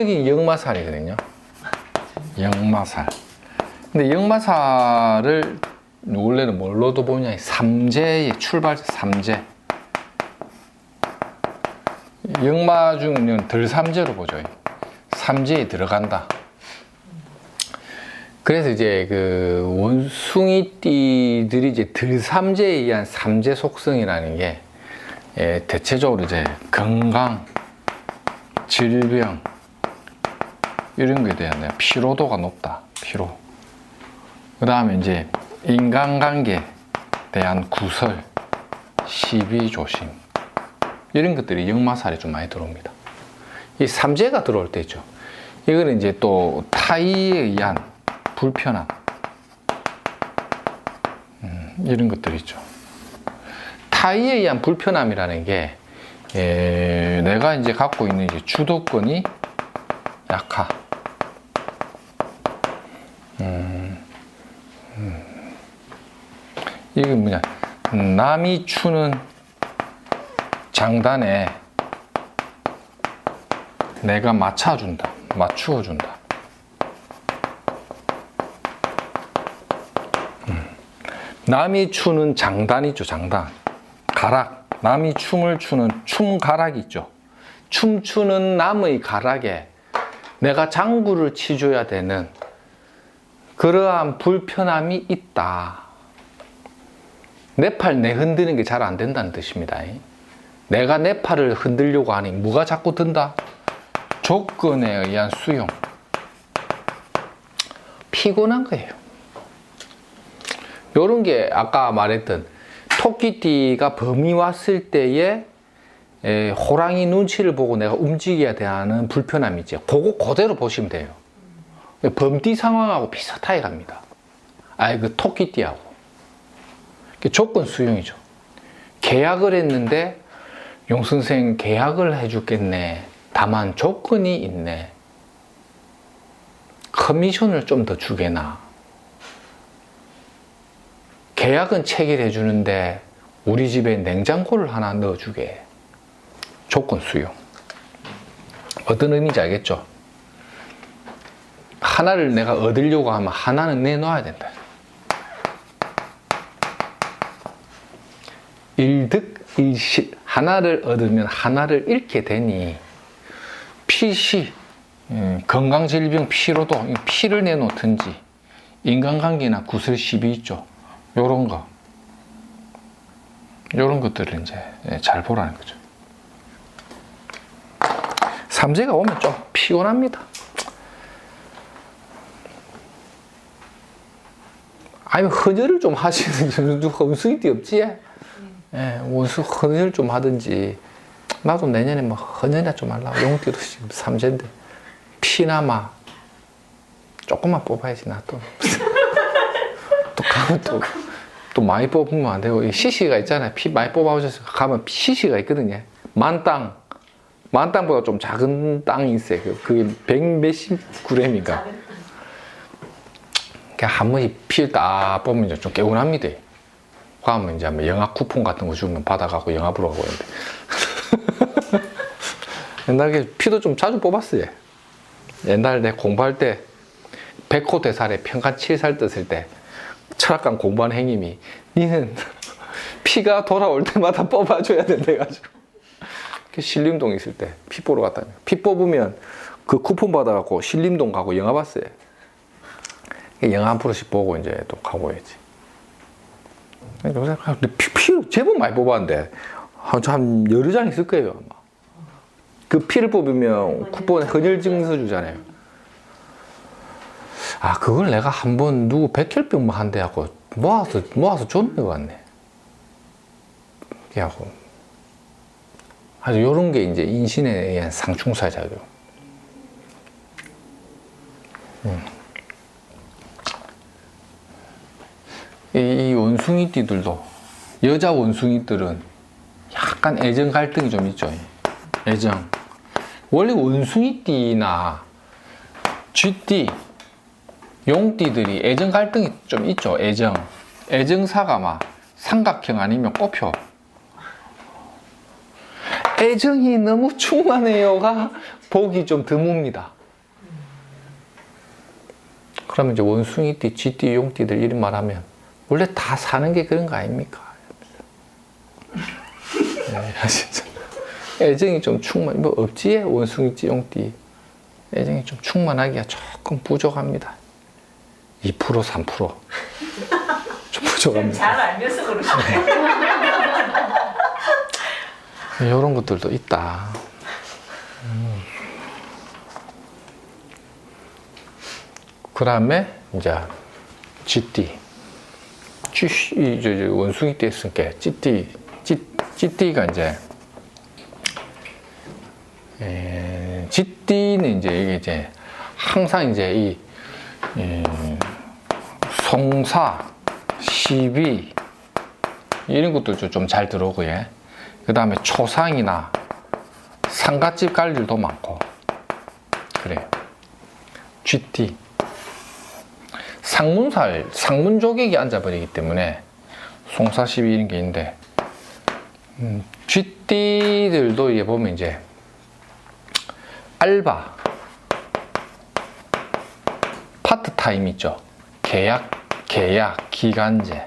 여기 역마살이거든요. 역마살. 근데 역마살을 원래는 뭘로도 보냐? 삼재의 출발자 삼재. 역마 중은 덜삼재로 보죠. 삼재에 들어간다. 그래서 이제 그 원숭이띠들이 이제 덜삼재에 의한 삼재 속성이라는 게 대체적으로 이제 건강, 질병 이런 거에 대한 피로도가 높다. 피로. 그 다음에 이제 인간관계에 대한 구설, 시비 조심 이런 것들이 역마살에 좀 많이 들어옵니다. 이 삼재가 들어올 때 있죠. 이거는 이제 또 타의에 의한 불편함 이런 것들이 있죠. 타의에 의한 불편함이라는 게 내가 이제 갖고 있는 이제 주도권이 약하. 이게 뭐냐? 남이 추는 장단에 내가 맞춰준다, 맞추어준다. 남이 추는 장단 있죠, 장단. 가락. 남이 춤을 추는 춤가락이 있죠. 춤추는 남의 가락에 내가 장구를 치줘야 되는 그러한 불편함이 있다. 내 팔 내 흔드는 게 잘 안 된다는 뜻입니다. 내가 내 팔을 흔들려고 하니 뭐가 자꾸 든다? 조건에 의한 수용. 피곤한 거예요. 요런 게 아까 말했던 토끼띠가 범이 왔을 때에 호랑이 눈치를 보고 내가 움직여야 되는 불편함이지. 그거 그대로 보시면 돼요. 범띠 상황하고 비슷하게 갑니다. 그 토끼띠하고. 조건 수용이죠. 계약을 했는데 용선생 계약을 해주겠네. 다만 조건이 있네. 커미션을 좀 더 주게나. 계약은 체결해 주는데 우리 집에 냉장고를 하나 넣어주게. 조건 수용. 어떤 의미인지 알겠죠? 하나를 내가 얻으려고 하면 하나는 내놔야 된다. 일득일실. 하나를 얻으면 하나를 잃게 되니 피시, 건강질병, 피로도, 피를 내놓든지 인간관계나 구설, 시비 있죠. 요런 거. 요런 것들을 이제 잘 보라는 거죠. 삼재가 오면 좀 피곤합니다. 아니면 헌혈을 좀 하시는 원숭이띠 없지? 원수 헌혈 좀 하든지. 나도 내년에 뭐 헌혈이나 좀 하려고. 용띠도 지금 삼재인데 피나마 조금만 뽑아야지. 나 또 가면 또 많이 뽑으면 안 되고. 시시가 있잖아요. 피 많이 뽑아오셔서 가면 시시가 있거든요. 만땅보다 좀 작은 땅이 있어요. 그게 100몇십 그램인가. 한 번씩 피를 딱 뽑으면 이제 좀 개운합니다. 그러면 이제 뭐 영화 쿠폰 같은 거 주면 받아가고 영화 보러 가고 있는데. 옛날에 피도 좀 자주 뽑았어요. 옛날에 내가 공부할 때 백호 대살에 평간 7살 떴을 때 철학관 공부하는 행님이 니는 피가 돌아올 때마다 뽑아줘야 된다 해가지고 신림동 있을 때 피 보러 갔다니. 피 뽑으면 그 쿠폰 받아갖고 신림동 가고 영화 봤어요. 영화 한 프로씩 보고 이제 또 가고 해야지. 근데 피를 제법 많이 뽑았는데 한 여러 장 있을 거예요 아마. 그 피를 뽑으면 쿠폰 헌혈 증서 주잖아요. 그걸 내가 한번 누구 백혈병만 한대 하고 모아서 줬는 것 같네. 하고. 아주 요런 게 이제 인신에 의한 상충사자죠. 이 원숭이띠들도, 여자 원숭이들은 약간 애정 갈등이 좀 있죠. 애정. 원래 원숭이띠나 쥐띠, 용띠들이 애정 갈등이 좀 있죠. 애정사가 막 삼각형 아니면 꼬표. 애정이 너무 충만해요가 보기 좀 드뭅니다. 그러면 이제 원숭이띠, 쥐띠, 용띠들 이런 말 하면 원래 다 사는 게 그런 거 아닙니까? 네, 진짜. 애정이 좀 충만, 뭐 없지? 원숭이띠, 용띠. 애정이 좀 충만하기가 조금 부족합니다. 2%, 3%. 좀 부족합니다. 잘 알면서 그러시네. 이런 것들도 있다. 그 다음에 이제 쥐띠. 원숭이 띠 했으니까 쥐띠가 이제 쥐띠는 이제 이게 이제 항상 이제 이 송사, 시비 이런 것도 좀 잘 들어오고요. 그 다음에 초상이나 상갓집 갈 일도 많고 그래요. 쥐띠. 상문조객이 앉아버리기 때문에 송사시비 이런 게 있는데 쥐띠들도 이제 보면 이제 알바, 파트타임 있죠. 계약, 기간제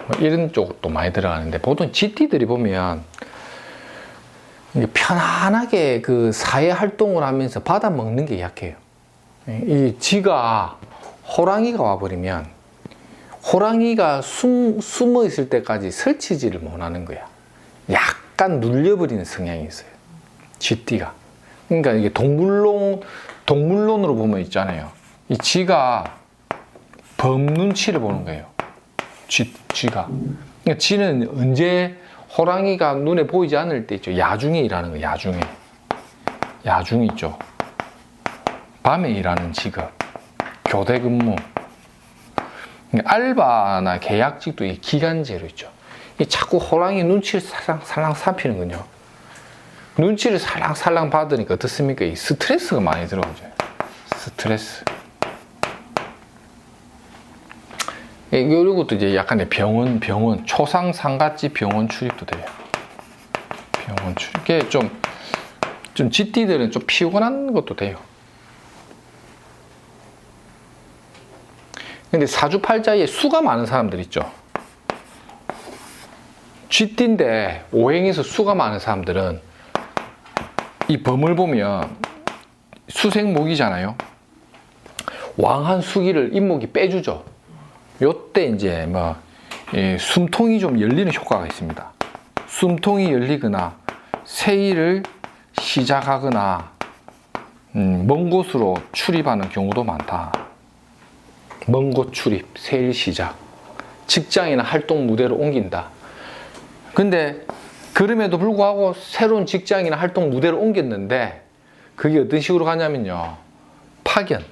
뭐 이런 쪽도 많이 들어가는데 보통 쥐띠들이 보면 편안하게 그 사회 활동을 하면서 받아먹는 게 약해요. 이 쥐가 호랑이가 와버리면 호랑이가 숨어 있을 때까지 설치지를 못하는 거야. 약간 눌려버리는 성향이 있어요. 쥐띠가. 그러니까 이게 동물론으로 보면 있잖아요. 이 쥐가 범 눈치를 보는 거예요. 쥐가. 그러니까 쥐는 언제 호랑이가 눈에 보이지 않을 때 있죠. 야중에 일하는 거예요. 야중에 있죠. 밤에 일하는 직업, 교대 근무, 알바나 계약직도 이 기간제로 있죠. 이 자꾸 호랑이 눈치를 살랑 살피는군요. 눈치를 살랑 받으니까 어떻습니까? 이 스트레스가 많이 들어오죠. 스트레스. 이런 것도 이제 약간의 병원, 초상 상갓집 병원 출입도 돼요. 병원 출입. 이게 좀 쥐띠들은 좀 피곤한 것도 돼요. 근데 사주팔자에 수가 많은 사람들 있죠. 쥐띠인데 오행에서 수가 많은 사람들은 이 범을 보면 수생목이잖아요. 왕한 수기를 인목이 빼주죠. 요때 이제 뭐 숨통이 좀 열리는 효과가 있습니다. 숨통이 열리거나 새일을 시작하거나 먼 곳으로 출입하는 경우도 많다. 먼 곳 출입, 새일 시작, 직장이나 활동 무대로 옮긴다. 근데 그럼에도 불구하고 새로운 직장이나 활동 무대로 옮겼는데 그게 어떤 식으로 가냐면요. 파견.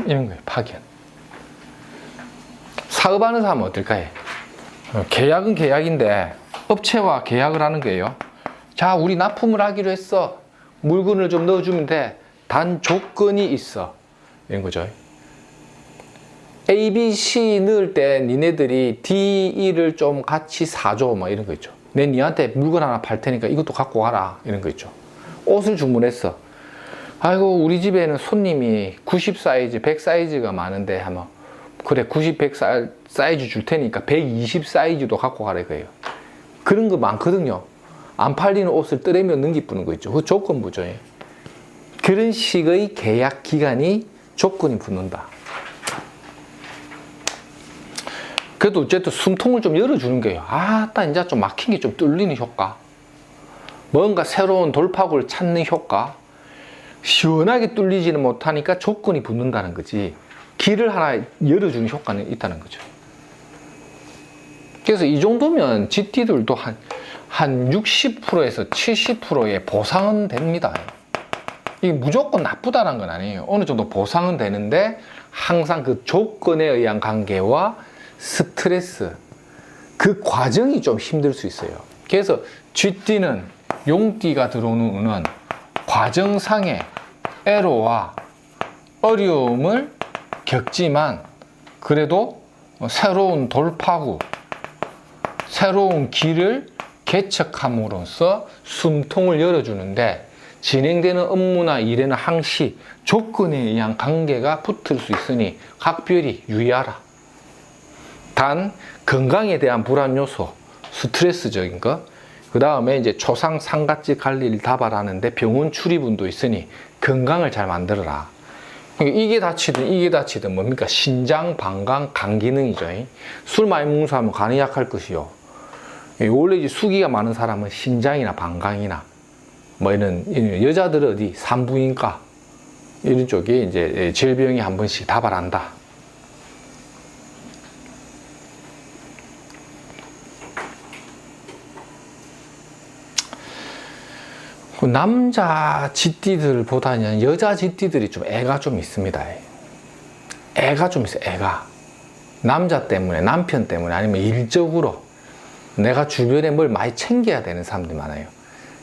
이런 거예요. 파견. 사업하는 사람은 어떨까요? 계약은 계약인데 업체와 계약을 하는 거예요. 자, 우리 납품을 하기로 했어. 물건을 좀 넣어주면 돼. 단 조건이 있어. 이런 거죠. A, B, C 넣을 때 니네들이 D, E를 좀 같이 사줘. 뭐 이런 거 있죠. 내 니한테 물건 하나 팔 테니까 이것도 갖고 가라. 이런 거 있죠. 옷을 주문했어. 아이고, 우리 집에는 손님이 90 사이즈, 100 사이즈가 많은데 하면 그래, 90, 100 사이즈 줄 테니까 120 사이즈도 갖고 가라 이거예요. 그런 거 많거든요. 안 팔리는 옷을 뜨레며 넘기쁘는 거 있죠. 그 조건부죠. 그런 식의 계약 기간이 조건이 붙는다. 그래도 어쨌든 숨통을 좀 열어주는 거예요. 딱 이제 좀 막힌 게 좀 뚫리는 효과. 뭔가 새로운 돌파구를 찾는 효과. 시원하게 뚫리지는 못하니까 조건이 붙는다는 거지. 길을 하나 열어주는 효과는 있다는 거죠. 그래서 이 정도면 GT들도 한 60%에서 70%의 보상은 됩니다. 이게 무조건 나쁘다는 건 아니에요. 어느 정도 보상은 되는데 항상 그 조건에 의한 관계와 스트레스, 그 과정이 좀 힘들 수 있어요. 그래서 쥐띠는 용띠가 들어오는 운은 과정상의 애로와 어려움을 겪지만 그래도 새로운 돌파구, 새로운 길을 개척함으로써 숨통을 열어주는데 진행되는 업무나 일에는 항시 조건에 의한 관계가 붙을 수 있으니 각별히 유의하라. 단 건강에 대한 불안 요소, 스트레스적인 것, 그 다음에 이제 초상 상갓집 갈 일 다발하는데 병원 출입운도 있으니 건강을 잘 만들어라. 이게 다치든 뭡니까? 신장, 방광, 간 기능이죠. 술 많이 먹는 사람은 간이 약할 것이요. 원래 이제 수기가 많은 사람은 신장이나 방광이나 뭐 이런 여자들은 어디 산부인과 이런 쪽에 이제 질병이 한 번씩 다발한다. 남자 쥐띠들보다는 여자 쥐띠들이 좀 애가 좀 있습니다. 애가 좀 있어요. 애가 남자 때문에, 남편 때문에, 아니면 일적으로 내가 주변에 뭘 많이 챙겨야 되는 사람들이 많아요.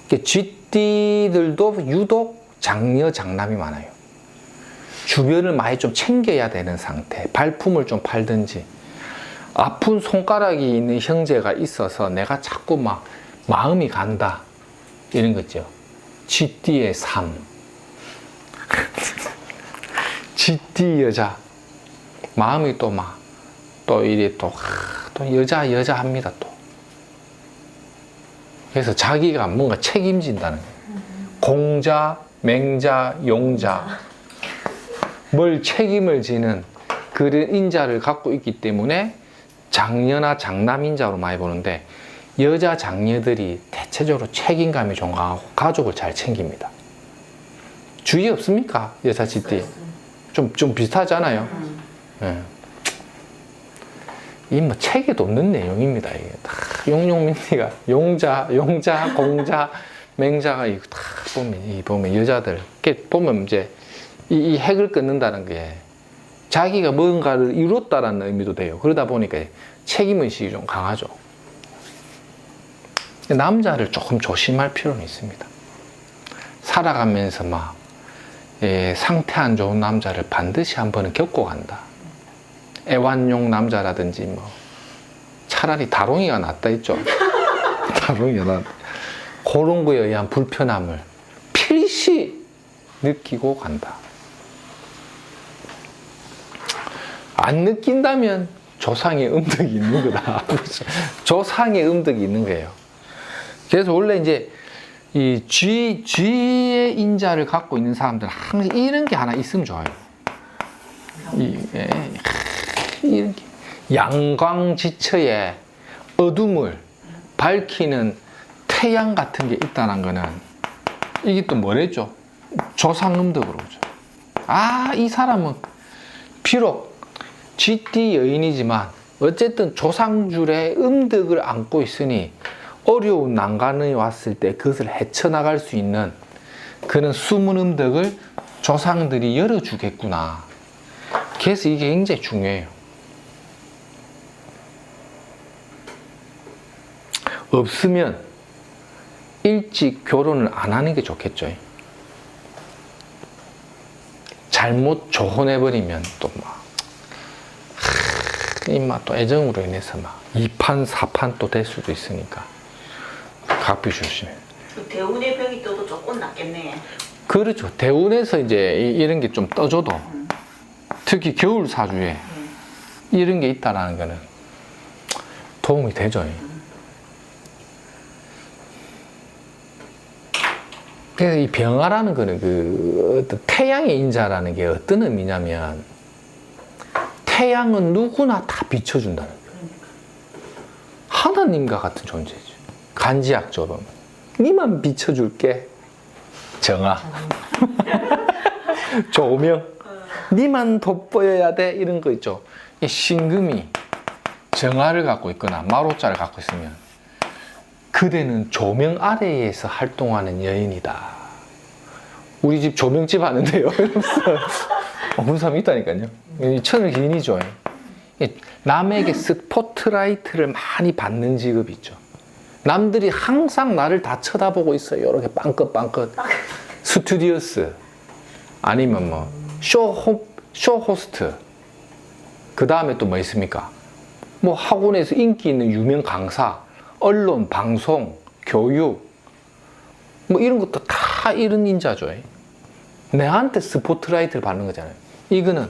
쥐띠들도 유독 장녀 장남이 많아요. 주변을 많이 좀 챙겨야 되는 상태, 발품을 좀 팔든지, 아픈 손가락이 있는 형제가 있어서 내가 자꾸 막 마음이 간다, 이런 거죠. 쥐띠의 삶. 쥐띠 여자. 마음이 또 막, 또 이래 또 여자 합니다, 또. 그래서 자기가 뭔가 책임진다는 거예요. 공자, 맹자, 용자. 뭘 책임을 지는 그런 인자를 갖고 있기 때문에 장녀나 장남인자로 많이 보는데, 여자 장녀들이 대체적으로 책임감이 좀 강하고 가족을 잘 챙깁니다. 주의 없습니까? 여자 쥐띠. 좀 비슷하잖아요. 이 뭐 책에도 없는 내용입니다. 이게 다 용용민니가 용자, 공자, 맹자가 이거 다 보면 여자들 이렇게 보면 이제 이 핵을 끊는다는 게 자기가 뭔가를 이뤘다라는 의미도 돼요. 그러다 보니까 책임의식이 좀 강하죠. 남자를 조금 조심할 필요는 있습니다. 살아가면서 막 상태 안 좋은 남자를 반드시 한 번은 겪고 간다. 애완용 남자라든지 뭐 차라리 다롱이가 낫다 했죠. 다롱이가 낫다. 그런 거에 의한 불편함을 필시 느끼고 간다. 안 느낀다면 조상의 음덕이 있는 거다. 조상의 음덕이 있는 거예요. 그래서 원래 이제 이 쥐의 인자를 갖고 있는 사람들은 항상 이런 게 하나 있으면 좋아요. 이런 게 양광지처에 어둠을 밝히는 태양 같은 게 있다는 거는 이게 또 뭐랬죠? 조상음덕으로 오죠. 아, 이 사람은 비록 쥐띠 여인이지만 어쨌든 조상줄에 음덕을 안고 있으니 어려운 난관이 왔을 때 그것을 헤쳐나갈 수 있는 그런 숨은 음덕을 조상들이 열어주겠구나. 그래서 이게 굉장히 중요해요. 없으면 일찍 결혼을 안 하는 게 좋겠죠. 잘못 조혼해버리면 또 막, 또 애정으로 인해서 막 2판, 4판 또 될 수도 있으니까. 각비 조심해. 대운의 병이 떠도 조금 낫겠네. 그렇죠. 대운에서 이제 이런 게 좀 떠줘도 특히 겨울 사주에 이런 게 있다라는 거는 도움이 되죠. 그래서 이 병화라는 거는 그 어떤 태양의 인자라는 게 어떤 의미냐면 태양은 누구나 다 비춰준다는 거예요. 하나님과 같은 존재죠. 간지학적으로 니만 비춰줄게. 정화. 조명. 니만 돋보여야 돼. 이런 거 있죠. 이 신금이 정화를 갖고 있거나 마로자를 갖고 있으면 그대는 조명 아래에서 활동하는 여인이다. 우리 집 조명집 하는데요. 이러면서 그런 사람이 있다니까요. 천을 기인이죠. 남에게 스포트라이트를 많이 받는 직업이 있죠. 남들이 항상 나를 다 쳐다보고 있어요. 이렇게 빵긋빵긋. 스튜디오스. 아니면 뭐, 쇼호스트. 그 다음에 또 뭐 있습니까? 뭐 학원에서 인기 있는 유명 강사, 언론, 방송, 교육, 뭐 이런 것도 다 이런 인자죠. 내한테 스포트라이트를 받는 거잖아요. 이거는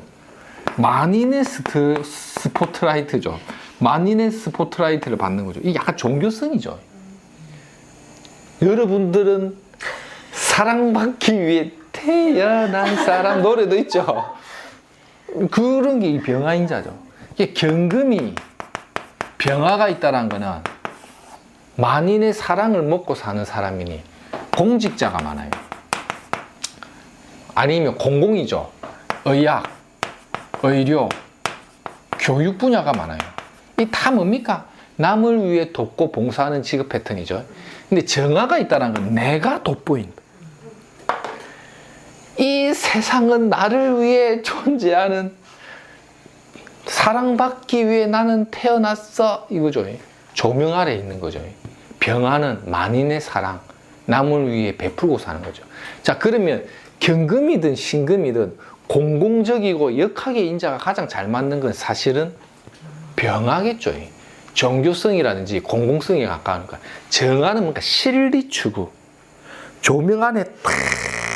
만인의 스포트라이트죠. 만인의 스포트라이트를 받는 거죠. 이게 약간 종교성이죠. 여러분들은 사랑받기 위해 태어난 사람 노래도 있죠. 그런 게 이 병화인자죠. 이게 경금이 병화가 있다는 거는 만인의 사랑을 먹고 사는 사람이니 공직자가 많아요. 아니면 공공이죠. 의학, 의료, 교육 분야가 많아요. 이 다 뭡니까? 남을 위해 돕고 봉사하는 직업 패턴이죠. 근데 정화가 있다는 건 내가 돋보인 이 세상은 나를 위해 존재하는, 사랑받기 위해 나는 태어났어, 이거죠. 조명 아래 있는 거죠. 병화는 만인의 사랑, 남을 위해 베풀고 사는 거죠. 자, 그러면 경금이든 신금이든 공공적이고 역학의 인자가 가장 잘 맞는 건 사실은 병화겠죠. 종교성이라든지 공공성에 가까우니까. 정화는 뭔가 실리 추구, 조명 안에 탁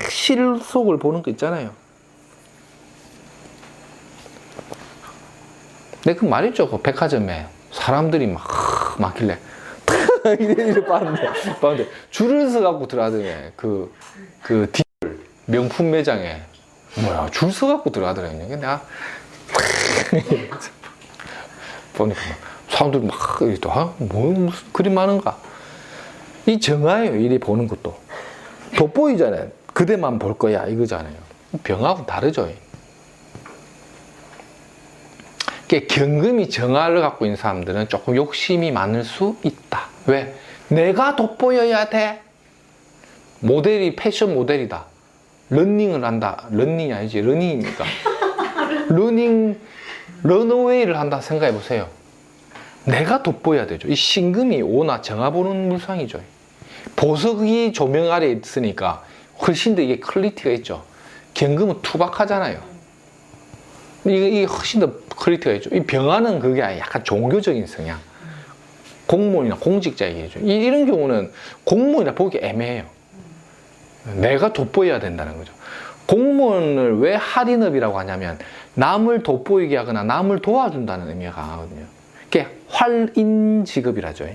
실 속을 보는 거 있잖아요. 내가 그 말했죠. 그 백화점에 사람들이 막 막길래 이래 봤는데 줄을 서갖고 들어가더니 그 디올 명품 매장에 뭐야 줄 서갖고 들어가더라고요. 근데 내가 보니까 사람들이 막 이랬다. 뭐 무슨 그리 많은가? 이 정화예요. 이리 보는 것도 돋보이잖아요. 그대만 볼 거야 이거잖아요. 병하고 다르죠. 경금이 정화를 갖고 있는 사람들은 조금 욕심이 많을 수 있다. 왜? 내가 돋보여야 돼. 모델이 패션 모델이다. 러닝을 한다. 러닝이 아니지. 러닝입니까? 런어웨이를 한다 생각해 보세요. 내가 돋보여야 되죠. 이 신금이 오나 정화 보는 물상이죠. 보석이 조명 아래 있으니까 훨씬 더 이게 퀄리티가 있죠. 경금은 투박하잖아요. 이게 훨씬 더 퀄리티가 있죠. 이 병화는 그게 약간 종교적인 성향. 공무원이나 공직자 얘기죠. 이런 경우는 공무원이나 보기 애매해요. 내가 돋보여야 된다는 거죠. 공무원을 왜 할인업이라고 하냐면 남을 돋보이게 하거나 남을 도와준다는 의미가 강하거든요. 그게 활인 직업이라죠.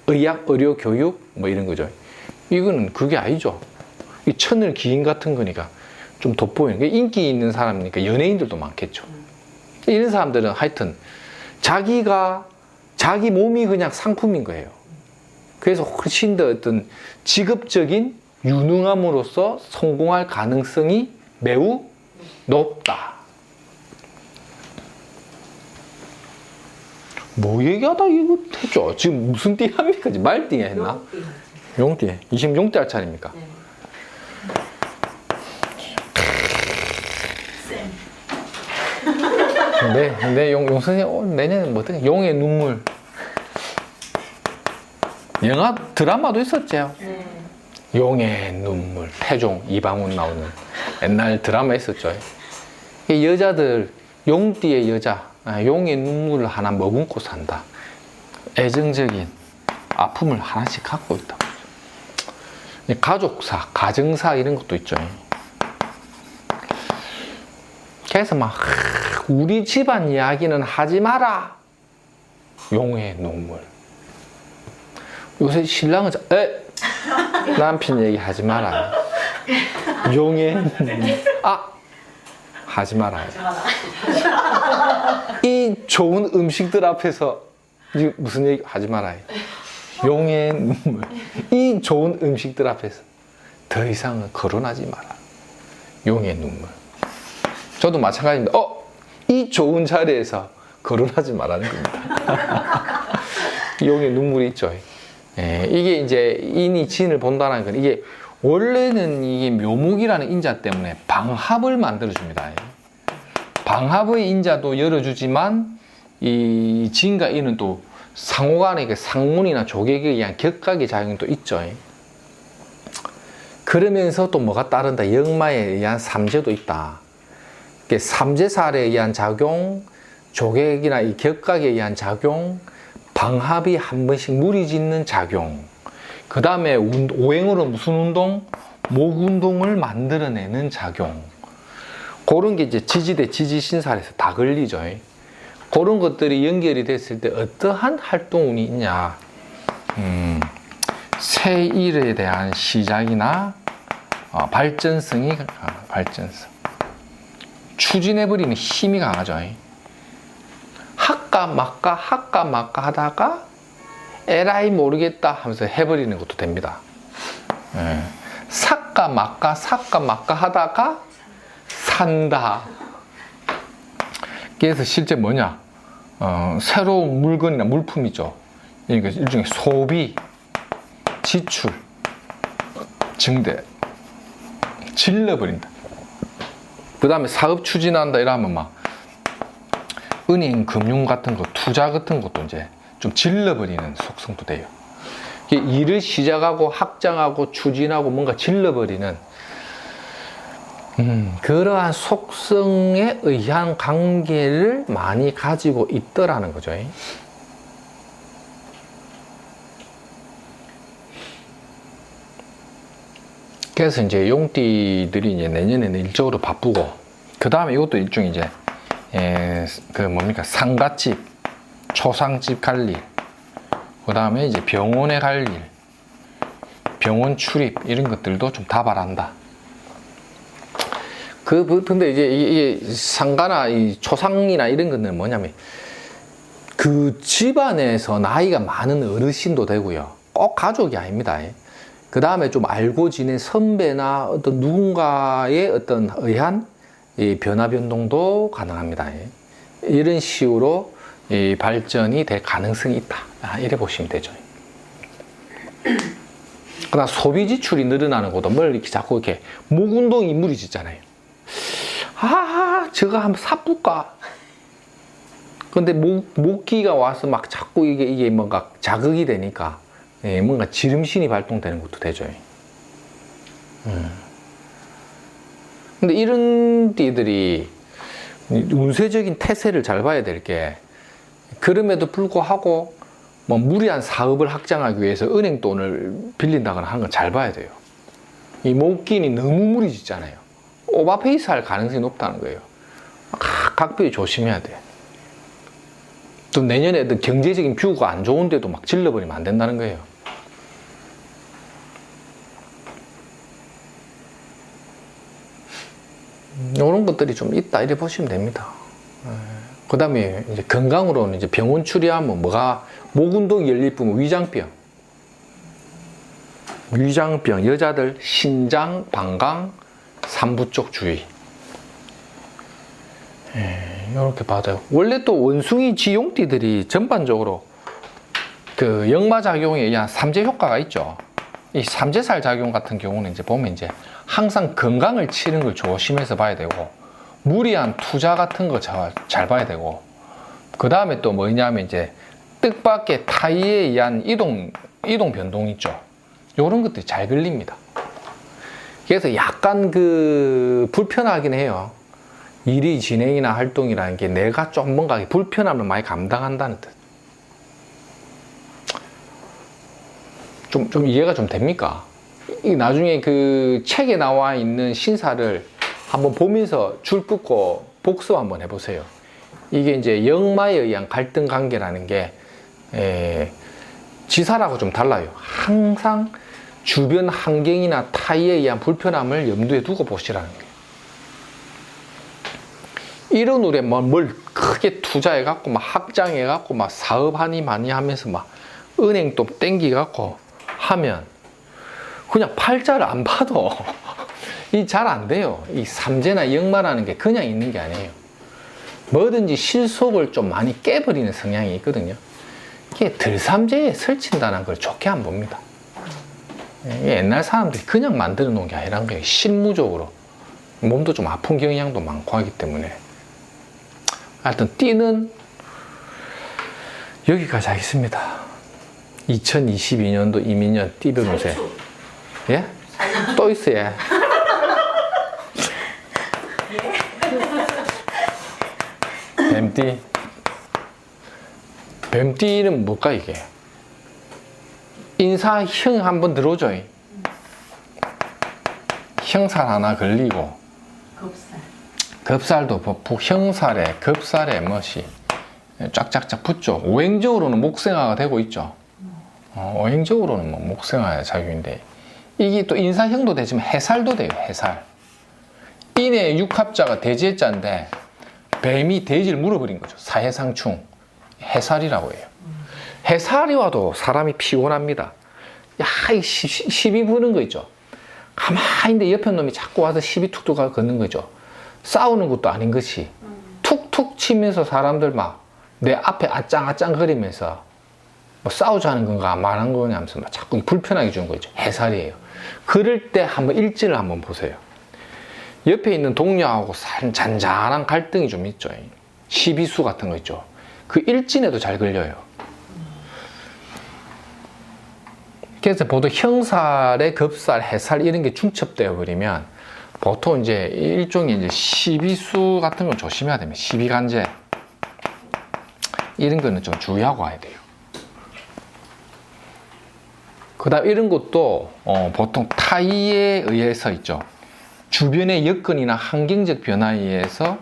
의학, 의료, 교육 뭐 이런 거죠. 이거는 그게 아니죠. 이 천을 기인 같은 거니까 좀 돋보이는 게 인기 있는 사람이니까 연예인들도 많겠죠. 이런 사람들은 하여튼 자기 몸이 그냥 상품인 거예요. 그래서 훨씬 더 어떤 직업적인 유능함으로써 성공할 가능성이 매우 높다. 뭐 얘기하다 이거 했죠? 지금 무슨 띠 합니까? 말띠에 했나? 용띠. 26대 할 차례입니까? 네. 네, 용 선생님 내년에 뭐 어떻게? 용의 눈물. 영화 드라마도 있었죠. 네. 용의 눈물. 태종 이방훈 나오는 옛날 드라마 있었죠. 이 여자들 용띠의 여자 용의 눈물을 하나 머금고 산다. 애정적인 아픔을 하나씩 갖고 있다. 가족사, 가정사 이런 것도 있죠. 그래서 막 우리 집안 이야기는 하지 마라. 용의 눈물. 요새 신랑은 남편 얘기 하지 마라. 용의 눈물. 하지 마라. 이 좋은 음식들 앞에서 무슨 얘기 하지 마라. 용의 눈물. 이 좋은 음식들 앞에서 더 이상은 거론하지 마라. 용의 눈물. 저도 마찬가지입니다. 이 좋은 자리에서 거론하지 말라는 겁니다. 용의 눈물이 있죠. 예, 이게 이제 인이 진을 본다는 건 이게 원래는 이게 묘목이라는 인자 때문에 방합을 만들어줍니다. 방합의 인자도 열어주지만 이 진과 인은 또 상호간의 상문이나 조객에 의한 격각의 작용도 있죠. 그러면서 또 뭐가 따른다? 역마에 의한 삼재도 있다. 삼재살에 의한 작용, 조객이나 이 격각에 의한 작용, 방합이 한 번씩 무리 짓는 작용, 그 다음에 오행으로 무슨 운동? 목 운동을 만들어내는 작용. 그런 게 이제 지지대 지지신살에서 다 걸리죠. 그런 것들이 연결이 됐을 때 어떠한 활동운이 있냐. 새 일에 대한 시작이나 발전성이 발전성. 추진해버리는 힘이 강하죠. 할까 말까 하다가 에라이 모르겠다 하면서 해버리는 것도 됩니다. 살까 말까 하다가 산다. 그래서 실제 뭐냐? 새로운 물건이나 물품이죠. 그러니까 일종의 소비, 지출, 증대, 질러버린다. 그 다음에 사업 추진한다 이러면 막 은행, 금융 같은 거, 투자 같은 것도 이제 좀 질러버리는 속성도 돼요. 일을 시작하고 확장하고 추진하고 뭔가 질러버리는 그러한 속성에 의한 관계를 많이 가지고 있더라는 거죠. 그래서 이제 용띠들이 이제 내년에는 일적으로 바쁘고, 그 다음에 이것도 일종의 이제 상갓집, 초상집 갈 일, 그 다음에 이제 병원에 갈 일, 병원 출입 이런 것들도 좀 다발한다. 근데 이제 이게 상가나 이 초상이나 이런 것은 뭐냐면 그 집안에서 나이가 많은 어르신도 되고요. 꼭 가족이 아닙니다. 그 다음에 좀 알고 지낸 선배나 어떤 누군가의 어떤 의한 이 변화 변동도 가능합니다. 이런 식으로 이 발전이 될 가능성이 있다. 이래 보시면 되죠. 그다음 소비 지출이 늘어나는 것도 뭘 이렇게 자꾸 이렇게 목 운동 인물이 짓잖아요. 저거 한번 사볼까? 근데 목기가 와서 막 자꾸 이게 뭔가 자극이 되니까 뭔가 지름신이 발동되는 것도 되죠. 근데 이런 띠들이 운세적인 태세를 잘 봐야 될 게, 그럼에도 불구하고 뭐 무리한 사업을 확장하기 위해서 은행 돈을 빌린다거나 하는 건 잘 봐야 돼요. 이 목기인이 너무 무리짓잖아요. 오버페이스 할 가능성이 높다는 거예요. 각별히 조심해야 돼. 또 내년에 어떤 경제적인 뷰가 안 좋은데도 막 질러버리면 안 된다는 거예요. 이런 것들이 좀 있다 이렇게 보시면 됩니다. 그 다음에 이제 건강으로는 이제 병원 출입하면 뭐가 목 운동이 열릴 뿐 위장병, 여자들 신장, 방광, 산부 쪽 주의. 이렇게 봐도 원래 또 원숭이 지용띠들이 전반적으로 그 역마작용에 의한 삼재 효과가 있죠. 이 삼재살 작용 같은 경우는 이제 보면 이제 항상 건강을 치는 걸 조심해서 봐야 되고, 무리한 투자 같은 거 잘 봐야 되고, 그 다음에 또 뭐냐면 이제 뜻밖의 타의에 의한 이동 변동 있죠. 요런 것들이 잘 걸립니다. 그래서 약간 불편하긴 해요. 일이 진행이나 활동이라는 게 내가 좀 뭔가 불편함을 많이 감당한다는 뜻. 좀 이해가 좀 됩니까? 나중에 그 책에 나와 있는 신사를 한번 보면서 줄 긋고 복습 한번 해보세요. 이게 이제 역마에 의한 갈등 관계라는 게 지사라고 좀 달라요. 항상 주변 환경이나 타의에 의한 불편함을 염두에 두고 보시라는 거예요. 이런 우에 뭘 크게 투자해갖고 막 확장해갖고 막 사업하니 많이 하면서 막 은행 돈 땡기갖고 하면 그냥 팔자를 안 봐도 이 잘 안 돼요. 이 삼재나 역마라는 게 그냥 있는 게 아니에요. 뭐든지 실속을 좀 많이 깨버리는 성향이 있거든요. 이게 들삼재에 설친다는 걸 좋게 안 봅니다. 옛날 사람들이 그냥 만들어 놓은 게 아니란 거예요. 실무적으로 몸도 좀 아픈 경향도 많고 하기 때문에. 하여튼 띠는 여기까지 하겠습니다. 2022년도 이민년 띠변호세. 예? 또 있어요. 뱀띠. 뱀띠는 뭘까 이게? 인사형 한번 들어오죠. 형살 하나 걸리고 겁살. 겁살도 복 형살에 겁살에 멋이 쫙쫙쫙 붙죠. 오행적으로는 목생화가 되고 있죠. 오행적으로는 뭐 목생화의 작용인데 이게 또 인사형도 되지만 해살도 돼요. 해살. 인의 육합자가 대지해자인데 뱀이 대지를 물어버린 거죠. 사해상충 해살이라고 해요. 해살이 와도 사람이 피곤합니다. 야, 이 시비 부는 거 있죠. 가만히 있는데 옆에 놈이 자꾸 와서 시비 툭툭 걷는 거죠. 싸우는 것도 아닌 것이 툭툭 치면서 사람들 막 내 앞에 아짱아짱 거리면서 뭐 싸우자는 건가 말한 거냐면서 막 자꾸 불편하게 주는 거죠. 해살이에요. 그럴 때 한번 일지를 한번 보세요. 옆에 있는 동료하고 잔잔한 갈등이 좀 있죠. 시비수 같은 거 있죠. 그 일진에도 잘 걸려요. 그래서 보통 형살에 겁살, 해살 이런 게 중첩되어 버리면 보통 이제 일종의 이제 시비수 같은 걸 조심해야 됩니다. 시비간제 이런 거는 좀 주의하고 와야 돼요. 그다음 이런 것도 보통 타의에 의해서 있죠. 주변의 여건이나 환경적 변화에 의해서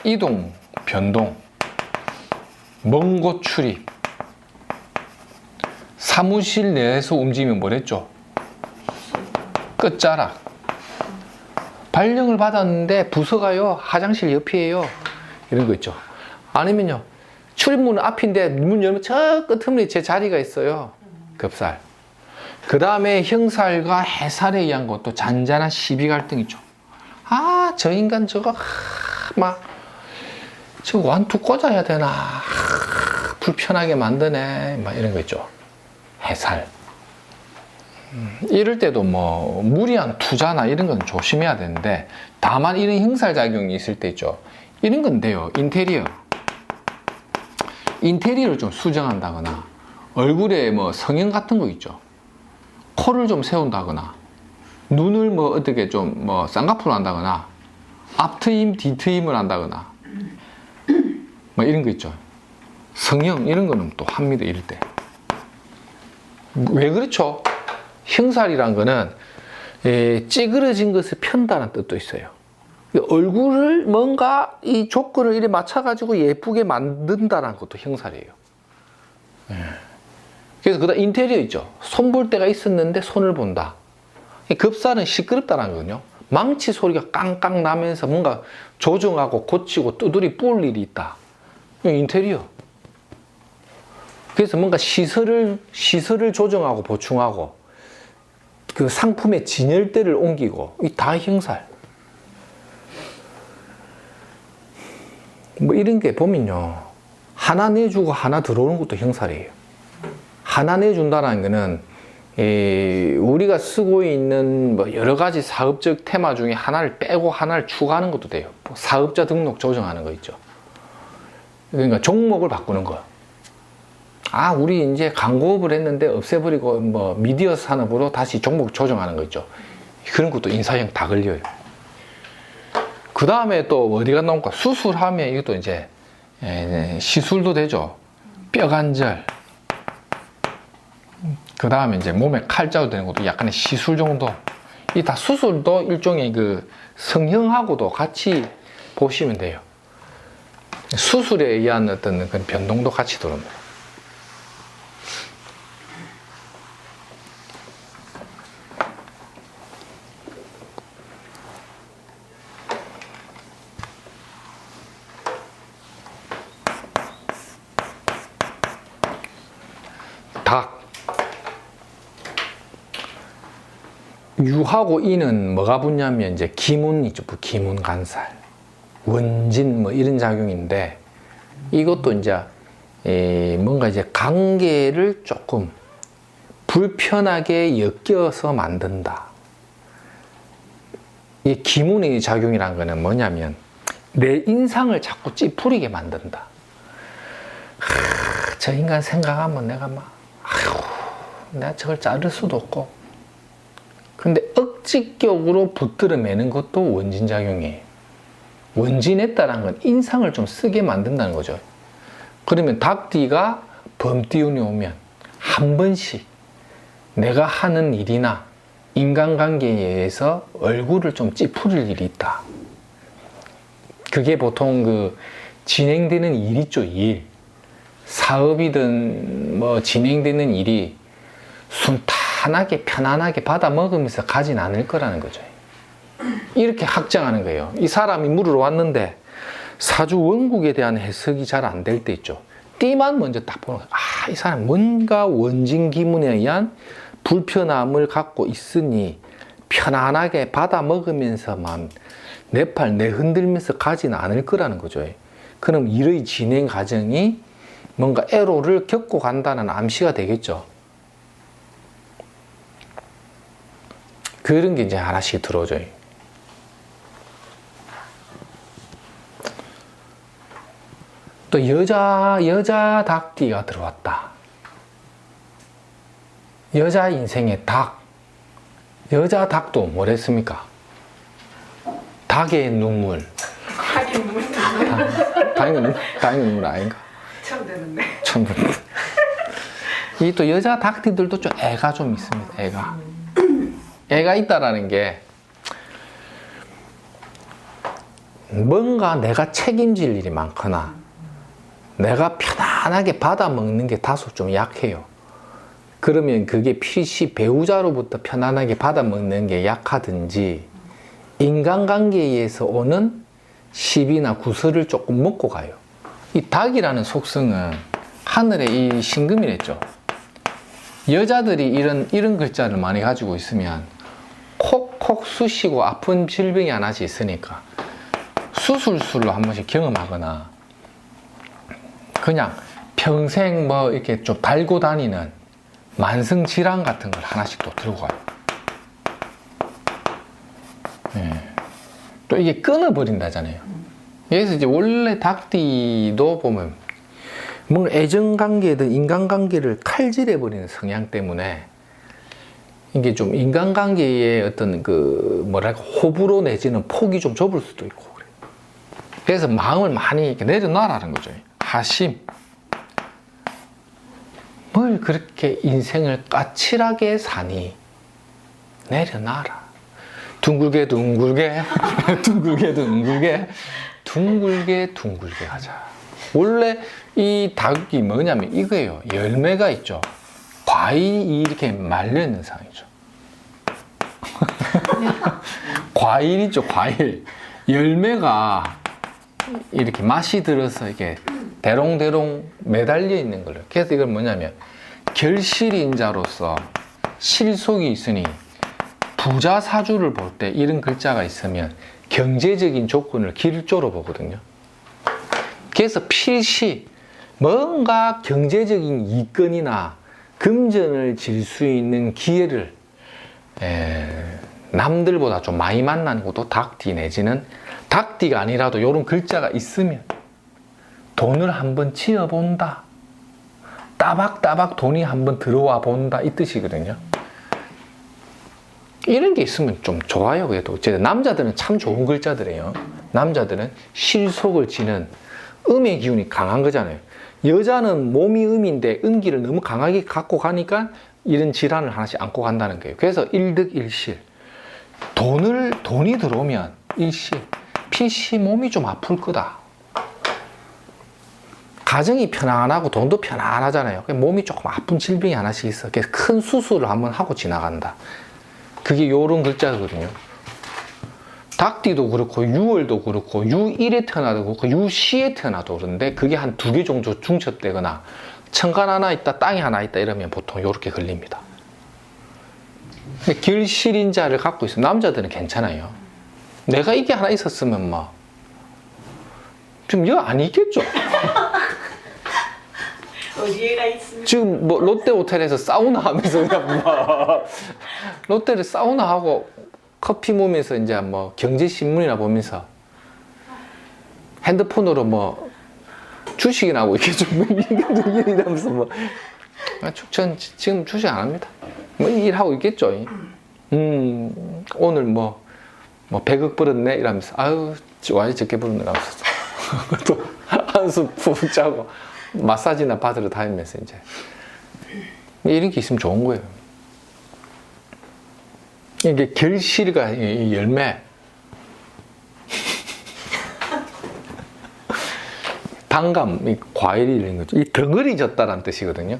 이동, 변동, 먼 곳 출입, 사무실 내에서 움직이면 뭐랬죠? 끝자락. 발령을 받았는데 부서가요. 화장실 옆이에요. 이런 거 있죠. 아니면요. 출입문 앞인데 문 열면 저 끝머리에 제 자리가 있어요. 급살. 그 다음에 형살과 해살에 의한 것도 잔잔한 시비 갈등이죠. 아, 저 인간 저거 막 저거 완투 꽂아야 되나 불편하게 만드네 막 이런 거 있죠. 해살. 이럴 때도 뭐 무리한 투자나 이런 건 조심해야 되는데 다만 이런 형살작용이 있을 때 있죠. 이런 건 돼요. 인테리어를 좀 수정한다거나 얼굴에 뭐 성형 같은 거 있죠. 코를 좀 세운다거나 눈을 뭐 어떻게 좀 뭐 쌍꺼풀 한다거나 앞트임 뒤트임을 한다거나 뭐 이런 거 있죠. 성형 이런 거는 또 합니다. 이럴 때 왜 그렇죠? 형살이란 거는 찌그러진 것을 편다는 뜻도 있어요. 얼굴을 뭔가 이 조건을 이렇게 맞춰가지고 예쁘게 만든다는 것도 형살이에요. 그래서 그다음 인테리어 있죠. 손 볼 때가 있었는데 손을 본다. 급살은 시끄럽다는 거거든요. 망치 소리가 깡깡 나면서 뭔가 조정하고 고치고 두드리 뿔 일이 있다. 인테리어. 그래서 뭔가 시설을 조정하고 보충하고 그 상품의 진열대를 옮기고 이 다 형살. 뭐 이런 게 보면요. 하나 내주고 하나 들어오는 것도 형살이에요. 하나 내준다는 거는 우리가 쓰고 있는 뭐 여러 가지 사업적 테마 중에 하나를 빼고 하나를 추가하는 것도 돼요. 사업자 등록 조정하는 거 있죠. 그러니까 종목을 바꾸는 거. 아, 우리 이제 광고업을 했는데 없애버리고 뭐 미디어 산업으로 다시 종목 조정하는 거 있죠. 그런 것도 인사형 다 걸려요. 그 다음에 또 어디가 나올까? 수술하면 이것도 이제 시술도 되죠. 뼈관절. 그 다음에 이제 몸에 칼자루 되는 것도 약간의 시술 정도. 이 다 수술도 일종의 그 성형하고도 같이 보시면 돼요. 수술에 의한 어떤 그 변동도 같이 들어옵니다. 닭. 유하고 이는 뭐가 붙냐면 이제 기문 있죠. 기문 간살, 원진 뭐 이런 작용인데 이것도 이제 뭔가 이제 관계를 조금 불편하게 엮여서 만든다. 이 기문의 작용이란 거는 뭐냐면 내 인상을 자꾸 찌푸리게 만든다. 저 인간 생각하면 내가 막 내가 저걸 자를 수도 없고. 근데 억지격으로 붙들어 매는 것도 원진작용이에요. 원진했다는 건 인상을 좀 쓰게 만든다는 거죠. 그러면 닭띠가 범띠운이 오면 한 번씩 내가 하는 일이나 인간관계에 의해서 얼굴을 좀 찌푸릴 일이 있다. 그게 보통 그 진행되는 일 있죠, 일. 사업이든 뭐 진행되는 일이 순탄하게 편안하게 받아 먹으면서 가진 않을 거라는 거죠. 이렇게 확정하는 거예요. 이 사람이 물으러 왔는데 사주 원국에 대한 해석이 잘 안 될 때 있죠. 띠만 먼저 딱 보는 거예요. 아, 이 사람 뭔가 원진 기문에 의한 불편함을 갖고 있으니 편안하게 받아 먹으면서만 내 팔 내흔들면서 가지는 않을 거라는 거죠. 그럼 일의 진행 과정이 뭔가 애로를 겪고 간다는 암시가 되겠죠. 그런 게 이제 하나씩 들어오죠. 또 여자 닭띠가 들어왔다. 여자 인생의 닭. 여자 닭도 뭐랬습니까? 닭의 눈물. 하긴 눈물 닭의 눈물 아닌가? 처음 듣는데. 참. 이 또 여자 닭띠들도 좀 애가 좀 있습니다. 애가 있다라는 게 뭔가 내가 책임질 일이 많거나 내가 편안하게 받아 먹는 게 다소 좀 약해요. 그러면 그게 필시 배우자로부터 편안하게 받아 먹는 게 약하든지 인간관계에 의해서 오는 시비나 구설을 조금 먹고 가요. 이 닭이라는 속성은 하늘의 이 신금이랬죠. 여자들이 이런 글자를 많이 가지고 있으면 콕콕 쑤시고 아픈 질병이 하나씩 있으니까 수술술로 한 번씩 경험하거나 그냥 평생 뭐 이렇게 좀 달고 다니는 만성 질환 같은 걸 하나씩 또 들고 가요. 또 이게 끊어버린다잖아요. 그래서 이제 원래 닭띠도 보면 뭔가 애정관계든 인간관계를 칼질해버리는 성향 때문에 이게 좀 인간관계의 어떤 그 뭐랄까 호불호 내지는 폭이 좀 좁을 수도 있고 그래요. 그래서 마음을 많이 이렇게 내려놔라는 거죠. 하심. 뭘 그렇게 인생을 까칠하게 사니? 내려놔라. 둥글게 둥글게 둥글게 둥글게 둥글게 둥글게 하자. 원래 이 닭이 뭐냐면 이거예요. 열매가 있죠. 과일이 이렇게 말려있는 상황이죠. 과일 있죠, 과일. 열매가 이렇게 맛이 들어서 이렇게 대롱대롱 매달려 있는 거예요. 그래서 이걸 뭐냐면 결실인자로서 실속이 있으니 부자 사주를 볼 때 이런 글자가 있으면 경제적인 조건을 길조로 보거든요. 그래서 필시 뭔가 경제적인 이권이나 금전을 질 수 있는 기회를 남들보다 좀 많이 만나는 것도 닭띠 내지는 닭띠가 아니라도 이런 글자가 있으면 돈을 한번 지어본다. 따박따박 돈이 한번 들어와 본다. 이 뜻이거든요. 이런 게 있으면 좀 좋아요. 그래도 남자들은 참 좋은 글자들이에요. 남자들은 실속을 지는 음의 기운이 강한 거잖아요. 여자는 몸이 음인데 음기를 너무 강하게 갖고 가니까 이런 질환을 하나씩 안고 간다는 거예요. 그래서 일득일실. 돈이 들어오면 일실. 필시 몸이 좀 아플 거다. 가정이 편안하고 돈도 편안하잖아요. 몸이 조금 아픈 질병이 하나씩 있어. 그래서 큰 수술을 한번 하고 지나간다. 그게 요런 글자거든요. 닭띠도 그렇고 유월도 그렇고 유1에 태어나도 그렇고 유10에 태어나도 그런데 그게 한 2개 정도 중첩되거나 천간 하나 있다 땅이 하나 있다 이러면 보통 요렇게 걸립니다. 근데 결실인자를 갖고 있으면 남자들은 괜찮아요. 내가 이게 하나 있었으면 뭐 좀 여 안 있겠죠. 어디에가 있습니까? 지금 뭐 롯데 호텔에서 사우나 하면서 그냥 뭐 롯데를 사우나 하고 커피 모으면서 이제 뭐 경제신문이나 보면서 핸드폰으로 뭐 주식이나 하고 이렇게 좀 이러면서 뭐 전 지금 주식 안 합니다. 뭐 일하고 있겠죠. 오늘 뭐 100억 벌었네 이러면서 아유 와이 적게 벌었네 이러면서 또 한숨 푹 자고 마사지나 받으러 다니면서 이제 이런 게 있으면 좋은 거예요. 이게 결실과 이 열매, 단감, 이 과일이 이런 거죠. 이 덩어리 졌다라는 뜻이거든요.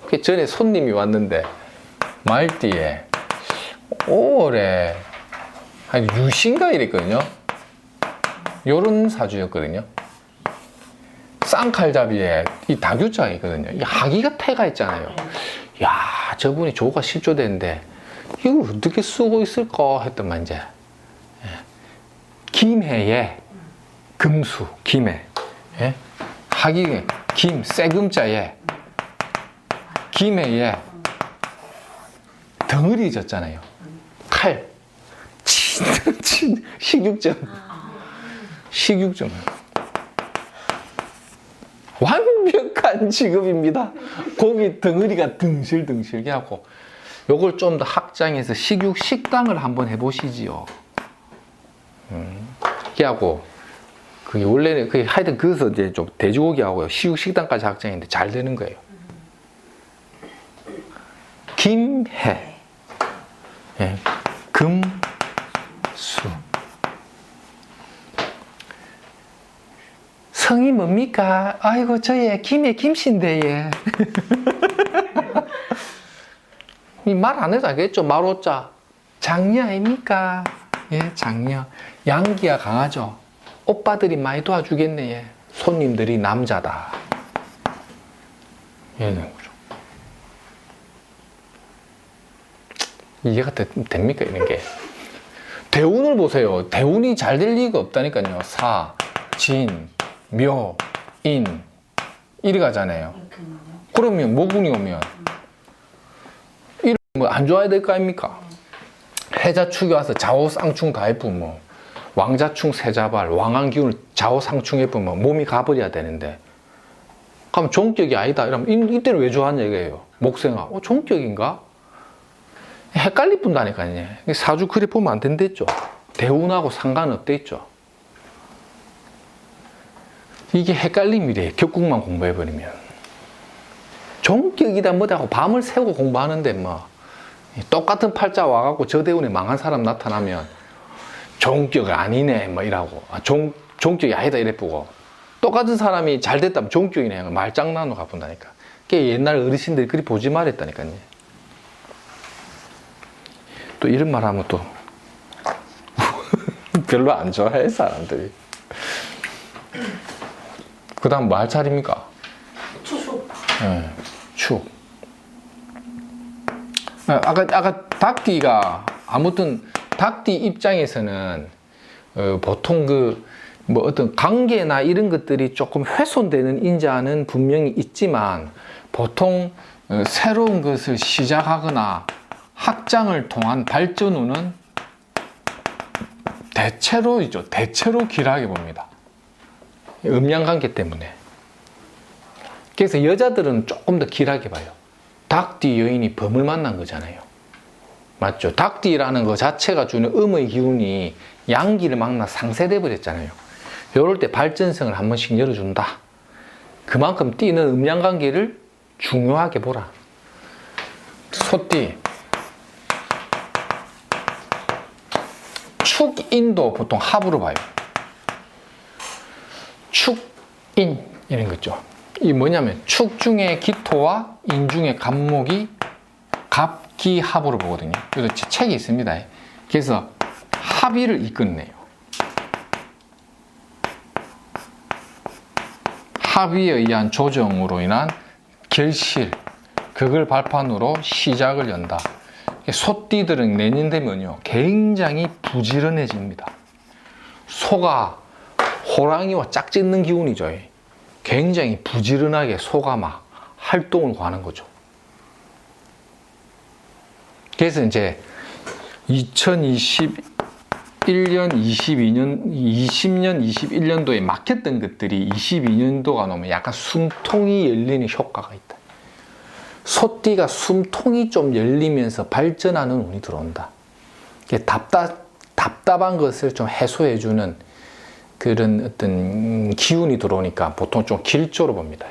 그 전에 손님이 왔는데 말띠에 5월에 한 유신가 이랬거든요. 요런 사주였거든요. 쌍칼잡이에 이 다규자가 있거든요. 이 하기가 태가 있잖아요. 야, 저분이 조가 실조되는데 이걸 어떻게 쓰고 있을까 했더만 이제 김해에 금수, 김해, 예? 하기 김, 세금자에 김해에 덩어리 졌잖아요. 칼, 식육점, 식육점. 완벽한 직업입니다. 고기 덩어리가 등실등실게 하고, 요걸 좀 더 확장해서 식육 식당을 한번 해보시지요. 이렇게 하고, 그게 원래는 하여튼 그래서 이제 좀 돼지고기 하고요, 식육 식당까지 확장했는데 잘 되는 거예요. 김해, 예, 금수. 성이 뭡니까? 아이고, 저예 김해 김씨인데, 예. 말 안 해도 알겠죠? 말오자. 장녀 아닙니까? 예, 장녀. 양기가 강하죠? 오빠들이 많이 도와주겠네, 예. 손님들이 남자다. 이런 거죠. 이해가 됩니까, 이런 게? 대운을 보세요. 대운이 잘 될 리가 없다니까요. 사, 진, 묘, 인 이리 가잖아요. 그러면 모군이 오면 이런 뭐 안 좋아야 될 거 아닙니까? 해자축이 와서 좌우상충 다 해보면 왕자충 세자발 왕한 기운을 좌우상충 해보면 몸이 가버려야 되는데, 그럼 종격이 아니다 이러면 이때는 왜 좋아하냐 이거예요. 목생아, 종격인가? 헷갈릴 뿐다니까요. 사주 그래 보면 안 된댔죠. 대운하고 상관없댔죠. 이게 헷갈림이래. 격국만 공부해버리면. 종격이다 뭐다 하고 밤을 새고 공부하는데 뭐 똑같은 팔자 와갖고 저 대운에 망한 사람 나타나면 종격 아니네 뭐 이라고, 종격이 아니다 이래보고, 똑같은 사람이 잘 됐다면 종격이네 말장난으로 가본다니까. 그게 옛날 어르신들이 그리 보지 말랬다니까요. 또 이런 말 하면 또 별로 안 좋아해 사람들이. 그 다음 뭐 할 차례입니까? 축. 네, 축. 아까 닭띠가, 아무튼 닭띠 입장에서는 보통 뭐 어떤 관계나 이런 것들이 조금 훼손되는 인자는 분명히 있지만, 보통 새로운 것을 시작하거나 확장을 통한 발전운은 대체로 길하게 봅니다. 음양관계 때문에. 그래서 여자들은 조금 더 길하게 봐요. 닭띠 여인이 범을 만난 거잖아요. 맞죠? 닭띠라는 거 자체가 주는 음의 기운이 양기를 만나 상쇄돼 버렸잖아요. 이럴 때 발전성을 한 번씩 열어준다. 그만큼 띠는 음양관계를 중요하게 보라. 소띠, 축인도 보통 합으로 봐요. 축인 이런 거 있죠. 이 뭐냐면 축 중에 기토와 인 중에 갑목이 갑기합으로 보거든요. 그래서 책이 있습니다. 그래서 합의를 이끌어내요. 합의에 의한 조정으로 인한 결실, 그걸 발판으로 시작을 연다. 소띠들은 내년 되면요 굉장히 부지런해집니다. 소가 호랑이와 짝짓는 기운이죠. 굉장히 부지런하게 소가 막 활동을 하는 거죠. 그래서 이제 2021년, 22년, 20년, 21년도에 막혔던 것들이 22년도가 넘으면 약간 숨통이 열리는 효과가 있다. 소띠가 숨통이 좀 열리면서 발전하는 운이 들어온다. 답답한 것을 좀 해소해주는 그런 어떤 기운이 들어오니까 보통 좀 길조로 봅니다.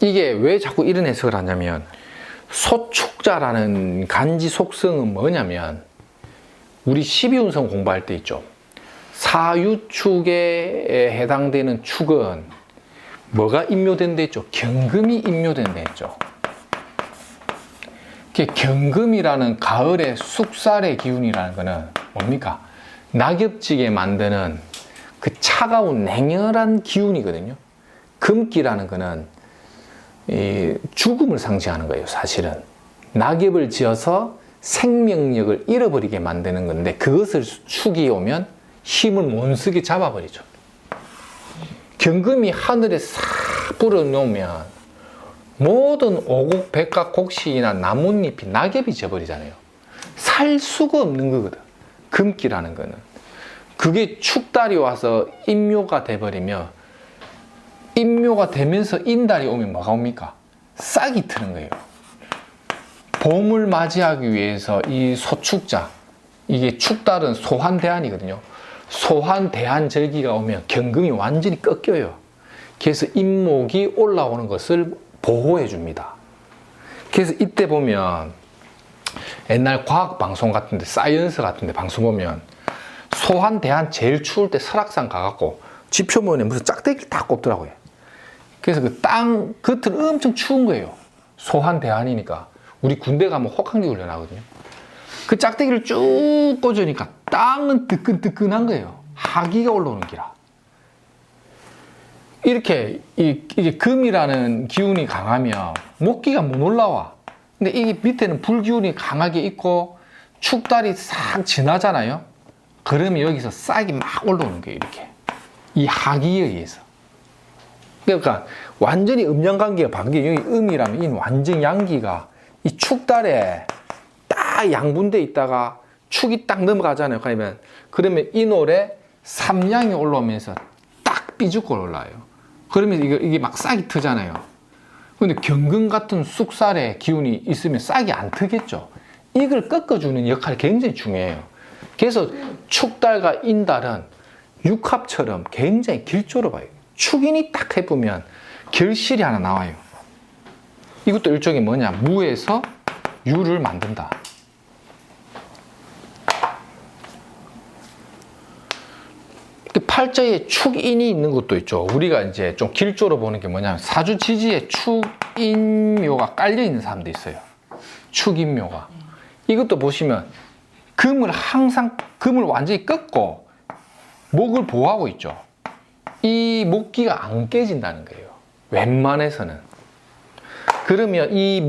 이게 왜 자꾸 이런 해석을 하냐면, 소축자라는 간지 속성은 뭐냐면, 우리 12운성 공부할 때 있죠. 사유축에 해당되는 축은 뭐가 임묘된 데 있죠? 경금이 임묘된 데 있죠. 경금이라는 가을의 쑥살의 기운이라는 거는 뭡니까? 낙엽지게 만드는 그 차가운 냉혈한 기운이거든요. 금기라는 거는 이 죽음을 상징하는 거예요, 사실은. 낙엽을 지어서 생명력을 잃어버리게 만드는 건데, 그것을 축이 오면 힘을 못 쓰게 잡아버리죠. 경금이 하늘에 싹 불어놓으면 모든 오곡, 백각, 곡식이나 나뭇잎이 낙엽이 져버리잖아요. 살 수가 없는 거거든, 금기라는 거는. 그게 축달이 와서 인묘가 돼버리면, 인묘가 되면서 인달이 오면 뭐가 옵니까? 싹이 트는 거예요. 봄을 맞이하기 위해서 이 소축자, 이게 축달은 소환대한이거든요. 소환대한절기가 오면 경금이 완전히 꺾여요. 그래서 인목이 올라오는 것을 보호해 줍니다. 그래서 이때 보면 옛날 과학 방송 같은데, 사이언스 같은데 방송 보면 소환대한 제일 추울 때 설악산 가갖고 지표면에 무슨 짝대기를 딱 꼽더라고요. 그래서 그 땅 겉은 엄청 추운 거예요. 소환대한이니까. 우리 군대 가면 혹한기 훈련하거든요. 그 짝대기를 쭉 꽂으니까 땅은 뜨끈뜨끈한 거예요. 하기가 올라오는 기라. 이렇게 이게 금이라는 기운이 강하면 목기가 못 올라와. 근데 이게 밑에는 불기운이 강하게 있고 축달이 싹 지나잖아요. 그러면 여기서 싹이 막 올라오는 거예요, 이렇게. 이 하기에 의해서. 그러니까 완전히 음양관계가 바뀌어요. 여기 음이라면 이 완전 양기가 이 축달에 딱 양분돼 있다가 축이 딱 넘어가잖아요. 그러면 이 노래 삼양이 올라오면서 딱 삐죽고 올라와요. 그러면 이게 막 싹이 트잖아요. 근데 경금 같은 쑥살의 기운이 있으면 싹이 안 트겠죠. 이걸 꺾어주는 역할이 굉장히 중요해요. 그래서 축달과 인달은 육합처럼 굉장히 길조로 봐요. 축인이 딱 해보면 결실이 하나 나와요. 이것도 일종의 뭐냐, 무에서 유를 만든다. 팔자에 축인이 있는 것도 있죠. 우리가 이제 좀 길조로 보는 게 뭐냐면, 사주지지에 축인묘가 깔려 있는 사람도 있어요. 축인묘가. 이것도 보시면 금을 완전히 꺾고 목을 보호하고 있죠. 이 목기가 안 깨진다는 거예요, 웬만해서는. 그러면 이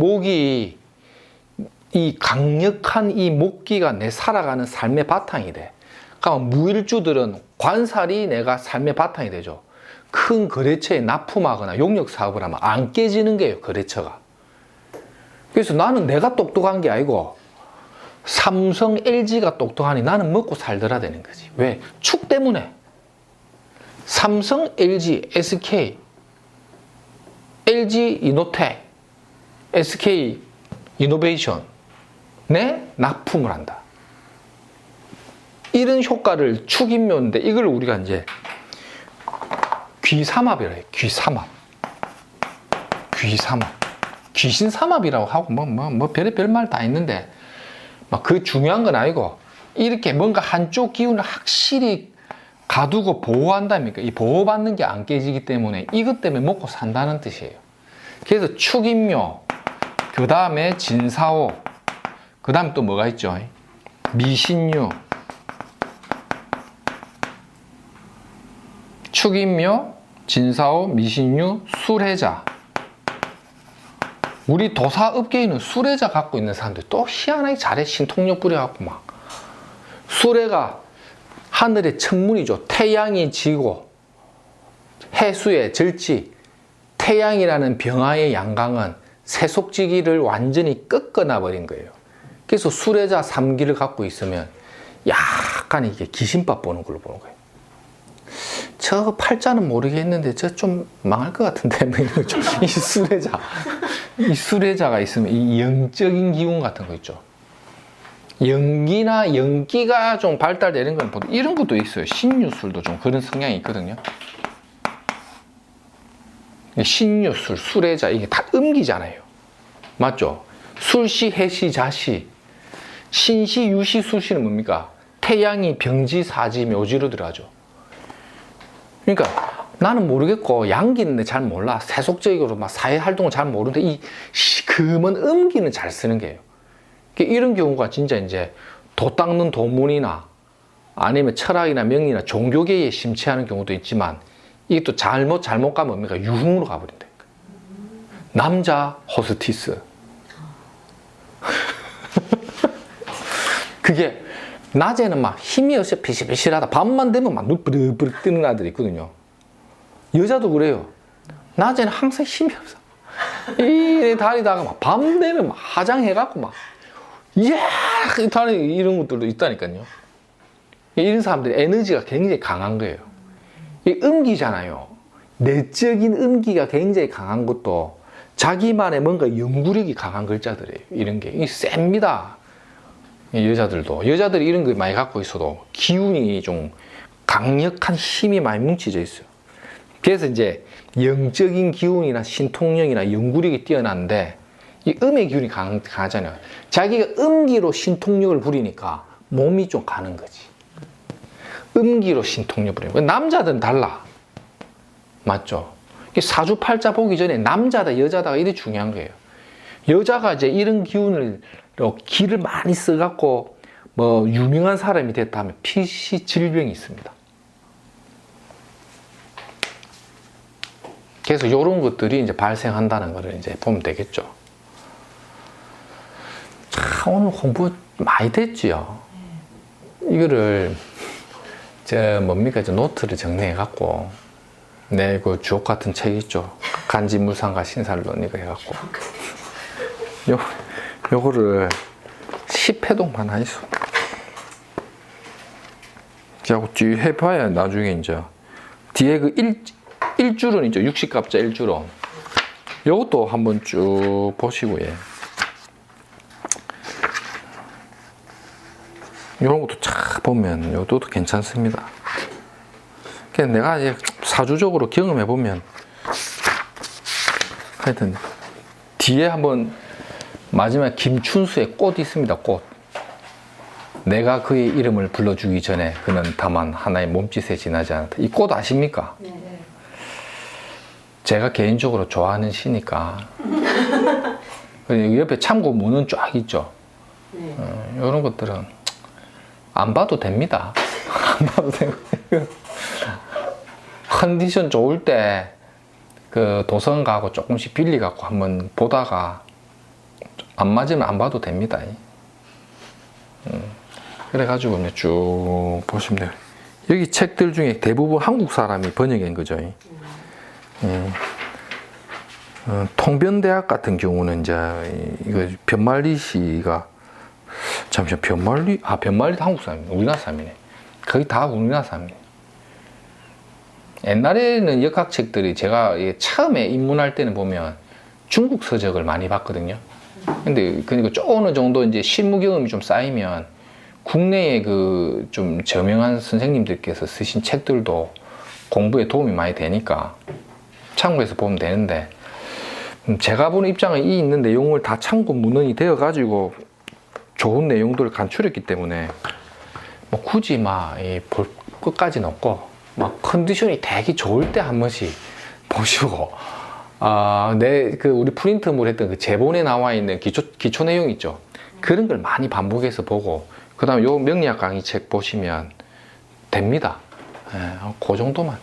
강력한 이 목기가 내 살아가는 삶의 바탕이 돼. 그러니까 무일주들은 관살이 내가 삶의 바탕이 되죠. 큰 거래처에 납품하거나 용역 사업을 하면 안 깨지는 거예요, 거래처가. 그래서 나는 내가 똑똑한 게 아니고 삼성, LG가 똑똑하니 나는 먹고 살더라 되는 거지. 왜? 축 때문에. 삼성, LG, SK, LG 이노텍, SK 이노베이션 내 납품을 한다. 이런 효과를 축인묘인데, 이걸 우리가 이제 귀삼합이라 해요. 귀삼합. 귀신삼합이라고 하고 별의별 말 다 있는데, 막 그 중요한 건 아니고, 이렇게 뭔가 한쪽 기운을 확실히 가두고 보호한다니까. 이 보호받는 게 안 깨지기 때문에 이것 때문에 먹고 산다는 뜻이에요. 그래서 축인묘, 그 다음에 진사오, 그 다음에 또 뭐가 있죠? 미신유, 축인묘, 진사오, 미신유, 술해자. 우리 도사업계에는 술해자 갖고 있는 사람들 또 희한하게 잘해. 신통력 부려갖고 막. 술해가 하늘의 천문이죠. 태양이 지고 해수의 절지, 태양이라는 병화의 양강은 세속지기를 완전히 꺾어놔 버린 거예요. 그래서 술해자 3기를 갖고 있으면 약간 이게 귀신밥 보는 걸로 보는 거예요. 저 팔자는 모르겠는데 저 좀 망할 것 같은데, 뭐 이런 거죠. 이 술해자가 있으면 이 영적인 기운 같은 거 있죠. 연기가 좀 발달되는 건 보통 이런 것도 있어요. 신유술도 좀 그런 성향이 있거든요. 신유술, 수레자, 이게 다 음기잖아요. 맞죠? 술시, 해시, 자시. 신시, 유시, 수시는 뭡니까? 태양이 병지, 사지, 묘지로 들어가죠. 그러니까 나는 모르겠고 양기는 잘 몰라. 세속적으로 막 사회 활동을 잘 모르는데 이 금은 음기는 잘 쓰는 게예요. 이런 경우가 진짜 이제 도 닦는 도문이나 아니면 철학이나 명리나 종교계에 심취하는 경우도 있지만 이게 또 잘못 가면 뭡니까? 유흥으로 가버린다. 남자 호스티스. 그게 낮에는 막 힘이 없어 피실피실하다. 밤만 되면 막 눈 뿌르뿌르 뜨는 아들이 있거든요. 여자도 그래요. 낮에는 항상 힘이 없어. 이 다니다가 막 밤 되면 막 화장해갖고 막 이야 다니 이런 것들도 있다니까요. 이런 사람들이 에너지가 굉장히 강한 거예요. 이 음기잖아요. 내적인 음기가 굉장히 강한 것도 자기만의 뭔가 연구력이 강한 글자들이에요. 이런 게 셉니다. 여자들이 이런 걸 많이 갖고 있어도 기운이 좀 강력한 힘이 많이 뭉쳐져 있어요. 그래서 이제 영적인 기운이나 신통력이나 연구력이 뛰어난데 이 음의 기운이 강하잖아요. 자기가 음기로 신통력을 부리니까 몸이 좀 가는 거지. 음기로 신통력을 부리니까. 남자들은 달라. 맞죠? 사주팔자 보기 전에 남자다 여자다가 이게 중요한 거예요. 여자가 이제 이런 기운을 기를 많이 써갖고 뭐 유명한 사람이 됐다 하면 피시 질병이 있습니다. 그래서 이런 것들이 이제 발생한다는 것을 이제 보면 되겠죠. 자, 오늘 공부 많이 됐지요. 이거를 뭡니까? 노트를 정리해갖고 내 그 주옥 같은 책 있죠. 간지물상과 신살론 이거 해갖고 요거를 10회독만 하이소. 자고 쭉 해봐야 나중에 이제 뒤에 그 1줄은 있죠. 60갑자 1줄은. 요것도 한번 쭉 보시고, 예. 요런 것도 쫙 보면 요것도 괜찮습니다. 그냥 내가 이제 사주적으로 경험해 보면 하여튼 뒤에 한번 마지막 김춘수의 꽃 있습니다. 꽃. 내가 그의 이름을 불러주기 전에 그는 다만 하나의 몸짓에 지나지 않았다. 이 꽃 아십니까? 네. 제가 개인적으로 좋아하는 시니까. 옆에 참고문은 쫙 있죠. 네. 이런 것들은 안 봐도 됩니다. 안 봐도 되고. 컨디션 좋을 때 그 도선 가고 조금씩 빌리 갖고 한번 보다가 안 맞으면 안 봐도 됩니다. 그래가지고 이제 쭉 보시면 돼요. 여기 책들 중에 대부분 한국 사람이 번역한 거죠. 통변대학 같은 경우는 이제 이거 변말리 씨가 잠시만 변말리도 한국 사람이네. 우리나라 사람이네. 거의 다 우리나라 사람이네. 옛날에는 역학책들이 제가 처음에 입문할 때는 보면 중국 서적을 많이 봤거든요. 근데 그러니까 어느 정도 이제 실무 경험이 좀 쌓이면 국내에 그 좀 저명한 선생님들께서 쓰신 책들도 공부에 도움이 많이 되니까 참고해서 보면 되는데, 제가 보는 입장은 이 있는 내용을 다 참고 문헌이 되어 가지고 좋은 내용들을 간추렸기 때문에 뭐 굳이 막 볼 끝까지 넣고 막 컨디션이 되게 좋을 때 한 번씩 보시고, 우리 프린트물 했던 그 제본에 나와 있는 기초 내용 있죠. 그런 걸 많이 반복해서 보고, 그 다음에 요 명리학 강의 책 보시면 됩니다. 그 정도만.